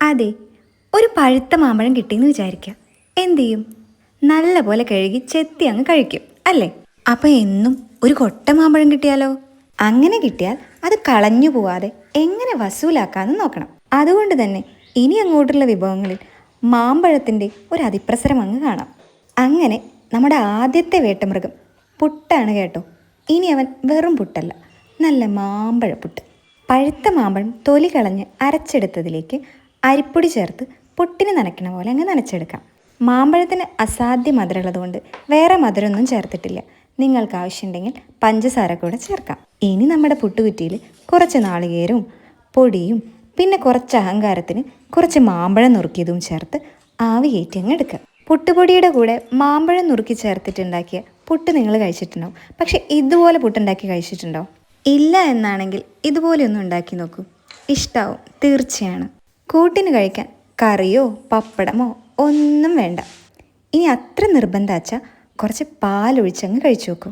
അതെ, ഒരു പഴുത്ത മാമ്പഴം കിട്ടിയെന്ന് വിചാരിക്കുക. എന്തു ചെയ്യും? നല്ല പോലെ കഴുകി ചെത്തി അങ്ങ് കഴിക്കും അല്ലേ? അപ്പം എന്നും ഒരു കൊട്ട മാമ്പഴം കിട്ടിയാലോ? അങ്ങനെ കിട്ടിയാൽ അത് കളഞ്ഞു പോവാതെ എങ്ങനെ വസൂലാക്കാമെന്ന് നോക്കണം. അതുകൊണ്ട് തന്നെ ഇനി അങ്ങോട്ടുള്ള വിഭവങ്ങളിൽ മാമ്പഴത്തിൻ്റെ ഒരു അതിപ്രസരം അങ്ങ് കാണാം. അങ്ങനെ നമ്മുടെ ആദ്യത്തെ വേട്ടമൃഗം പുട്ടാണ് കേട്ടോ. ഇനി അവൻ വെറും പുട്ടല്ല, നല്ല മാമ്പഴപ്പുട്ട്. പഴുത്ത മാമ്പഴം തൊലി കളഞ്ഞ് അരച്ചെടുത്തതിലേക്ക് അരിപ്പൊടി ചേർത്ത് പുട്ടിന് നനയ്ക്കണ പോലെ അങ്ങ് നനച്ചെടുക്കാം. മാമ്പഴത്തിന് അസാധ്യ മധുരമുള്ളതുകൊണ്ട് വേറെ മധുരമൊന്നും ചേർത്തിട്ടില്ല. നിങ്ങൾക്ക് ആവശ്യമുണ്ടെങ്കിൽ പഞ്ചസാര കൂടെ ചേർക്കാം. ഇനി നമ്മുടെ പുട്ടുകുറ്റിയിൽ കുറച്ച് നാളികേരവും പൊടിയും പിന്നെ കുറച്ച് അഹങ്കാരത്തിന് കുറച്ച് മാമ്പഴം നുറുക്കിയതും ചേർത്ത് ആവി കയറ്റി അങ്ങ് എടുക്കുക. പുട്ടുപൊടിയുടെ കൂടെ മാമ്പഴം നുറുക്കി ചേർത്തിട്ടുണ്ടാക്കിയ പുട്ട് നിങ്ങൾ കഴിച്ചിട്ടുണ്ടാവും. പക്ഷെ ഇതുപോലെ പുട്ടുണ്ടാക്കി കഴിച്ചിട്ടുണ്ടോ? ഇല്ല എന്നാണെങ്കിൽ ഇതുപോലെ ഒന്ന് ഉണ്ടാക്കി നോക്കൂ, ഇഷ്ടാവും തീർച്ചയാണ്. കൂട്ടിന് കഴിക്കാൻ കറിയോ പപ്പടമോ ഒന്നും വേണ്ട. ഇനി അത്ര നിർബന്ധമാച്ചാൽ കുറച്ച് പാലൊഴിച്ചങ്ങ് കഴിച്ചു നോക്കൂ.